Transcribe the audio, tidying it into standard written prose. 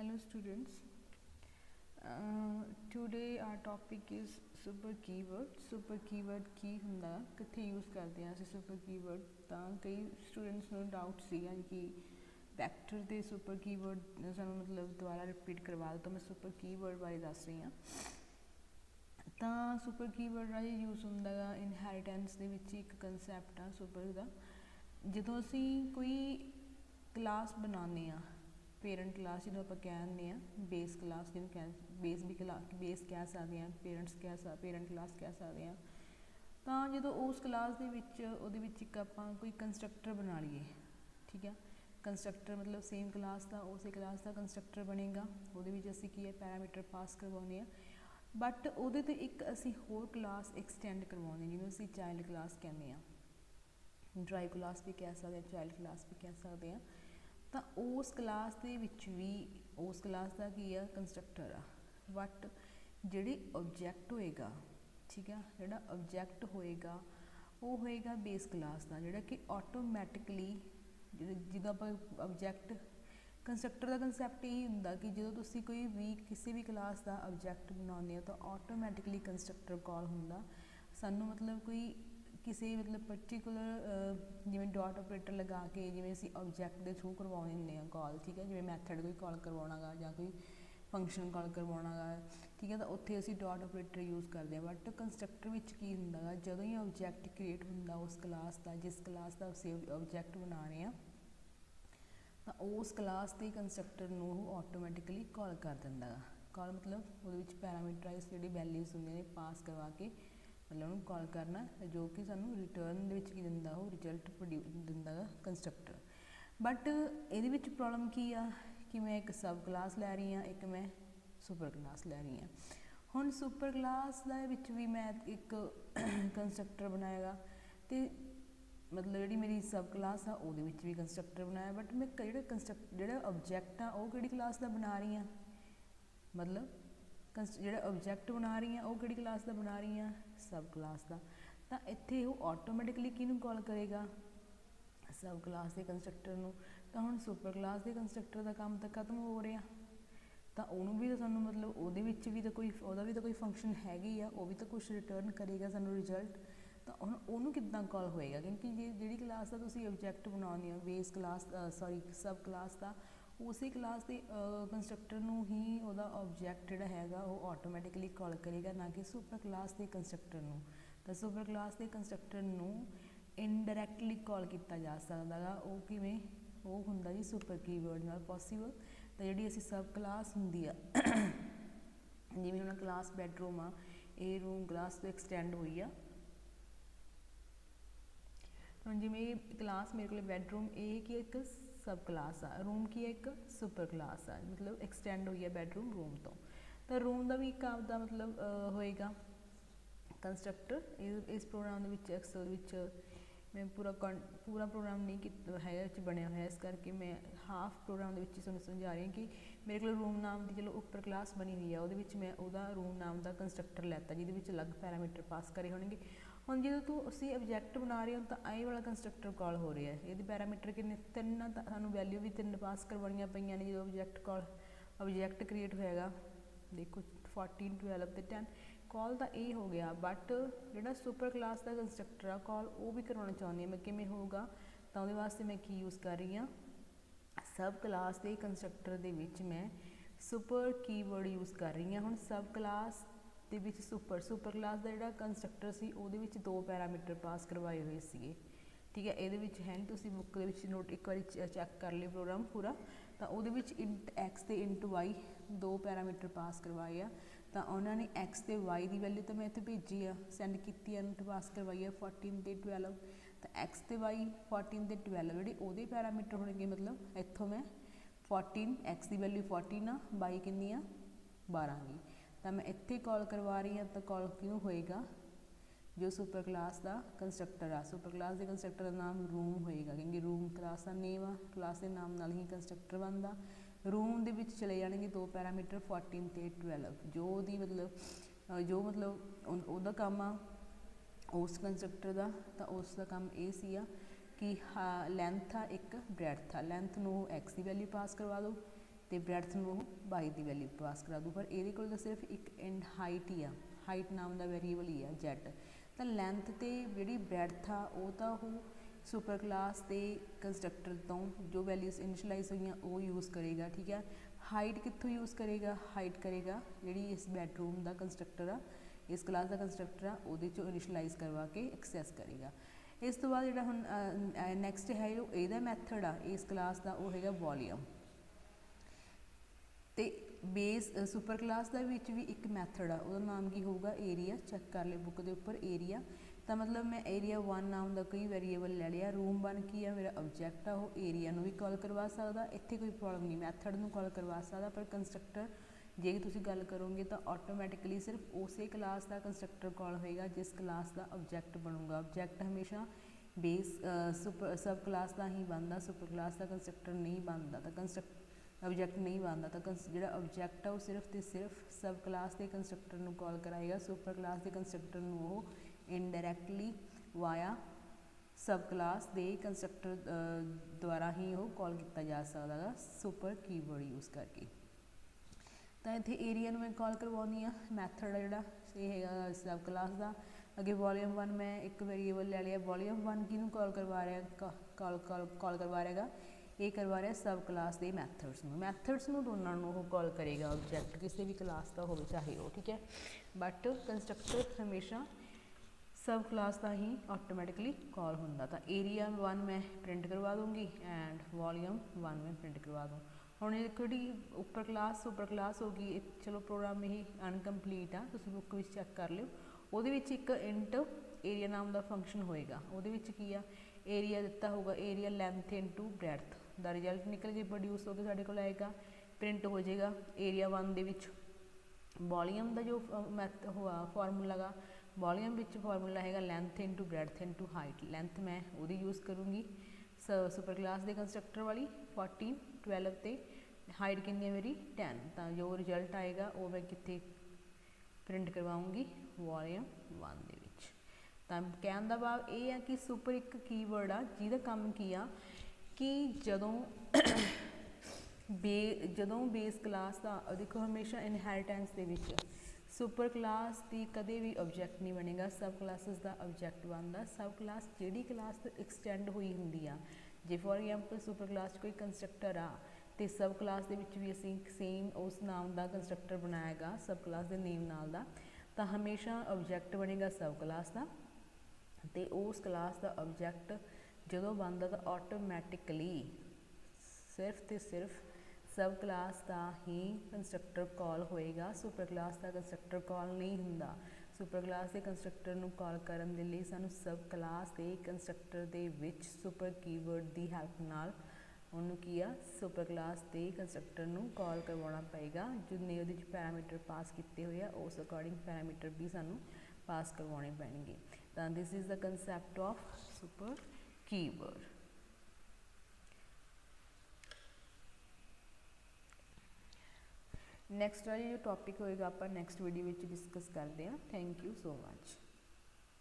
Hello students. Today our topic is super keyword. Super keyword की ਹੁੰਦਾ किथे use करते हैं ਅਸੀਂ super keyword ਤਾਂ ਕਈ students ਨੂੰ doubt ਸੀਗਾ कि vector ਦੇ super keyword ਸਾਨੂੰ मतलब ਦੁਬਾਰਾ repeat ਕਰਵਾ ਦੋ ਤਾਂ मैं super keyword ਬਾਰੇ ਦੱਸ ਰਹੀ ਹਾਂ। ਤਾਂ super keyword ਰਾਹੀਂ यूज़ ਹੁੰਦਾ ਗਾ inheritance ਦੇ ਵਿੱਚ ਇੱਕ concept ਆ super ਦਾ ਜਦੋਂ ਅਸੀਂ ਕੋਈ क्लास बनाने ਆ पेरेंट क्लास जो आप कहने बेस क्लास जिन्होंने कह बेस भी बेस कह सकते हैं पेरेंट्स पेरेंट क्लास कह सकते हैं तो जो उस क्लास के आप कोई कंस्ट्रक्टर बना लीए ठीक है कंस्ट्रक्टर मतलब सेम क्लास का उस क्लास का कंस्ट्रक्टर बनेगा वो असी की है पैरामीटर पास करवाने बट वो एक असी होर क्लास एक्सटेंड करवाने जिन्होंने असी चाइल्ड क्लास कहने ड्राइव क्लास भी कह सकते हैं चाइल्ड क्लास भी कह सकते हैं तो उस क्लास के भी उस क्लास का की है कंस्ट्रक्टर आ बट जिहड़ी ऑब्जैक्ट होएगा ठीक है जिहड़ा ऑब्जैक्ट होएगा वो होएगा बेस क्लास का जिहड़ा कि ऑटोमैटिकली जो आप ऑब्जैक्ट कंस्ट्रक्टर का कंसैप्ट यही हुंदा कि जो तुसी कोई भी किसी भी क्लास का ऑब्जैक्ट बनाते हो तो ऑटोमैटिकली कंस्ट्रक्टर कॉल हुंदा सानू मतलब कोई किसी मतलब पर्टिकुलर जिमें डॉट ऑपरेटर लगा के जिमें असी ऑब्जैक्ट के थ्रू करवाने हैं कॉल ठीक है जिमें मैथड कोई कॉल करवाना गा या कोई फंक्शन कॉल करवाना गा ठीक है तो उत्थे असी डॉट ऑपरेटर यूज़ करते हैं बट कंस्ट्रक्टर विच की हुंदा गा जदों ही ऑब्जैक्ट क्रिएट हुंदा उस क्लास का जिस क्लास का असी ऑब्जैक्ट बना रहे हैं तो उस क्लास के कंस्ट्रक्टर नूं ऑटोमैटिकली कॉल कर दिंदा गा कॉल मतलब वो पैरामीटराइज जिहड़ी वैल्यूज़ हुंदियां ने पास करवा के मतलब उन्होंने कॉल करना जो कि सानू रिटर्न की दिंदा वो रिजल्ट दिंदा कंस्ट्रक्टर बट ये प्रॉब्लम की आ कि मैं एक सब क्लास लै रही हाँ एक मैं सुपर क्लास लै रही हाँ हुण सुपर क्लास भी मैं एक कंस्ट्रक्टर बनाएगा तो मतलब जी मेरी सब क्लास आ वो भी कंस्ट्रक्टर बनाया बट मैं जो ऑब्जैक्ट आ वो कि क्लास का बना रही हाँ मतलब जो ऑब्जैक्ट बना रही हैं वो कि क्लास का बना रही हैं सब क्लास का तो इत्थे वो ऑटोमैटिकली किनू कॉल करेगा सब क्लास के कंस्ट्रक्टर नूं तो हुण सुपर क्लास के कंस्ट्रक्टर का काम तो खत्म हो रहा तो उन्होंने भी तो सानू मतलब वो भी तो कोई फंक्शन हैगी आ वो भी तो कुछ रिटर्न करेगा सानू रिजल्ट तो हुण उहनूं किद्दां कॉल होएगा क्योंकि जिहड़ी क्लास का तुसीं ऑब्जैक्ट बनाउंदे हो बेस क्लास सॉरी सब क्लास का उसी क्लास के कंस्ट्रक्टर नूं ही उहदा ऑब्जैक्ट जिहड़ा हैगा वो ऑटोमैटिकली कॉल करेगा ना कि सुपर क्लास के कंस्ट्रक्टर नूं तो सुपर क्लास के कंस्ट्रक्टर नूं इनडायरैक्टली कॉल किया जा सकदा गा वो किवें वो हुंदा जी सुपर कीवर्ड नाल पॉसीबल तो जिहड़ी असीं सब क्लास हुंदी आ जिवें हुण क्लास बैडरूम आ ये रूम क्लास तो एक्सटेंड हुई आ हुण जिवें क्लास मेरे को बैडरूम ये कि एक सब क्लास आ रूम की एक सुपर क्लास आ मतलब एक्सटेंड हुई है बैडरूम रूम तो रूम का भी एक आपका मतलब होएगा कंस्ट्रक्टर इस प्रोग्राम एक्सल मैं पूरा प्रोग्राम नहीं है बनया हुआ इस करके मैं हाफ प्रोग्राम के समझा रही हूँ कि मेरे को रूम नाम की चलो उपर क्लास बनी हुई है वो मैं वह रूम नाम का कंस्ट्रक्टर लैता जिद अलग पैरामीटर पास करे होंगे हम जो तू असी ऑब्जैक्ट बना रहे हो तो आई वाला कंस्ट्रक्टर कॉल हो रहा है ये पैरामीटर किन्ने तीन सानू वैल्यू भी तीन पास करवानिया पईयां ने जो ऑब्जैक्ट कॉल ऑब्जैक्ट क्रिएट होएगा देखो 14 12 तो 10 कॉल तो ये हो गया बट जो सुपर क्लास का कंस्ट्रक्टर आ कॉल वो भी करवाना चाहती हूँ मैं किमें होगा तो वो वास्ते मैं की यूज़ कर रही हाँ सब क्लास के कंस्ट्रक्टर के मैं सुपर कीवर्ड यूज़ कर रही हाँ हुण सब क्लास के सुपर क्लास का जो कंस्ट्रक्टर से वो दो पैरामीटर पास करवाए हुए थे ठीक है ये है नहीं तुम बुक के नोट एक बार चैक कर लियो प्रोग्राम पूरा तो वो इंट एक्स तो इंट वाई दो पैरामीटर पास करवाए आ तो उन्होंने एक्स तो वाई की वैल्यू तो मैं इतने भेजी आ सेंड की इंट पास करवाई है 14 तो 12 तो एक्स तो वाई 14 तो 12 जी वो पैरामीटर होने मतलब इतों मैं 14 एक्स की वैल्यू 14 आ वाई कितनी आ 12 की तो मैं इत्थे कॉल करवा रही हाँ तो कॉल क्यों होएगा जो सुपर क्लास का कंस्ट्रक्टर आ सुपर क्लास के कंस्ट्रक्टर का नाम रूम होएगा क्योंकि रूम क्लास का नेम आ क्लास के नाम नाल ही कंस्ट्रक्टर बनता रूम के चले जाएंगे दो पैरामीटर 14 तो 12 जो मतलब उहदा काम आ उस कंस्ट्रक्टर का तो उसका काम ये सी कि लेंथ आ एक ब्रैथ आ लेंथ नूं एक्स की वैल्यू पास करवा दो तो ब्रैथ में 22 की वैल्यू पास करा दूँ, पर ये कोल सिर्फ एक एंड हाइट ही आ, हाइट नाम का वेरीएबल ही आ Z। तो लैंथ तो जी ब्रैथ आ वो सुपर क्लास के कंस्ट्रक्टर तो जो वैल्यूज इनिशलाइज हुई वो यूज़ करेगा, ठीक है। हाइट कितों यूज़ करेगा, हाइट करेगा जी इस बैडरूम का कंस्ट्रक्टर आ, इस क्लास का कंस्ट्रक्टर आ वो इनिशलाइज करवा के एक्सैस करेगा। इस तो बाद जो हम नैक्सट है जो यदा मैथड आ इस क्लास का वो है वॉल्यूम। तो बेस सुपर क्लास का भी एक मैथड आ, उसका नाम की होगा एरिया। चैक कर ले बुक के उपर एरिया। तो मतलब मैं एरिया 1 नाम का कोई वेरीएबल ले लिया, रूम 1 की है मेरा ऑब्जैक्ट आ, वो एरिया भी कॉल करवा सकता, इत्थे कोई प्रॉब्लम नहीं, मैथड में कॉल करवा सकता। पर कंस्ट्रक्टर जे तुसीं गल करोगे तो ऑटोमैटिकली सिर्फ उस क्लास का कंस्ट्रक्टर कॉल होएगा जिस क्लास का ऑब्जैक्ट बनूगा। ऑब्जैक्ट हमेशा बेस सुपर सब क्लास का ही बनता, सुपर क्लास का कंस्ट्रक्टर नहीं बनता। तो कंस्ट्रक्ट ऑब्जैक्ट नहीं बनता, तो जो ऑब्जैक्ट है वो सिर्फ तो सिर्फ सब क्लास के कंस्ट्रक्टर को कॉल कराएगा। सुपर क्लास के कंस्ट्रक्टर को इनडायरैक्टली वाया सब क्लास के कंस्ट्रक्टर द्वारा ही वो कॉल किया जा सकता है सुपर कीवर्ड यूज़ करके। तो इतने एरिया मैं कॉल करवानी आ, मैथड है जोड़ा ये है सब क्लास का। अगे वॉल्यूम 1 मैं एक वेरीएबल ले लिया, वॉल्यूम 1 किनू कॉल करवा रहा, कॉल करवा रहेगा, ये करवा रहा सब क्लास के मैथड्स में। मैथड्स में दोनों वो कॉल करेगा, ऑब्जैक्ट किसी भी क्लास का हो चाहे वो, ठीक है। बट कंस्ट्रक्टर हमेशा सब क्लास का ही ऑटोमैटिकली कॉल होंदा। तो एरिया 1 मैं प्रिंट करवा दूँगी एंड वॉल्यूम 1 में प्रिंट करवा दूँ। हुण जी उपर क्लास सुपर क्लास होगी, चलो प्रोग्राम यही अनकंप्लीट आ, तुसीं बुक में चैक कर लियो। वो एक इंट एरिया नाम का फंक्शन होएगा, वो की आ एरिया दिता होगा, एरिया लैंथ इंटू ब्रैथ का रिजल्ट निकल के प्रोड्यूस होकर साढ़े को आएगा, प्रिंट हो जाएगा एरिया 1 के वॉल्यूम का जो मैथ हुआ फॉर्मूला गा, वॉल्यूम फॉर्मूला है length into breadth into height. Length मैं वो यूज़ करूँगी सुपर क्लास के कंस्ट्रक्टर वाली 14 12 ते हाइट कितनी मेरी 10। तो जो रिजल्ट आएगा वो मैं कितने प्रिंट करवाऊँगी वॉल्यूम 1 दे विच। तो कहने का भाव ये है कि सुपर एक कीवर्ड आ जिहदा काम की आ कि जदों बेस क्लास का देखो हमेशा इनहेरिटेंस के विच सुपर क्लास की कदे भी ऑब्जैक्ट नहीं बनेगा, सब क्लासिस का ऑब्जैक्ट बनता। सब क्लास जी क्लास एक्सटेंड हुई होंगी आ, जे फॉर एग्जाम्पल सुपर क्लास कोई कंस्ट्रक्टर आ तो सब क्लास के भी असी सेम उस नाम का कंस्ट्रक्टर बनाएगा सब क्लास के नेम नाल दा, तो हमेशा ऑब्जैक्ट बनेगा सब क्लास का। तो उस क्लास का ऑब्जैक्ट जो बनता तो ऑटोमैटिकली सिर्फ तो सिर्फ सब क्लास का ही कंस्ट्रक्टर कॉल होएगा, सुपर क्लास का कंस्ट्रक्टर कॉल नहीं होंदा। सुपर क्लास के कंस्ट्रक्टर को कॉल करने के लिए सानू सब क्लास के constructor they which super keyword की हैल्प नाल उन्होंने किया सुपर क्लास के कंस्ट्रक्टर को कॉल करवाना पेगा। जिन्ने वो पैरामीटर पास किए हुए हैं उस अकॉर्डिंग पैरामीटर भी सानू पास करवाने पैणगे। तो this is the concept of super keyword. Next वाली जो टॉपिक होएगा आप नैक्सट वीडियो में डिस्कस करते हैं। Thank you so much.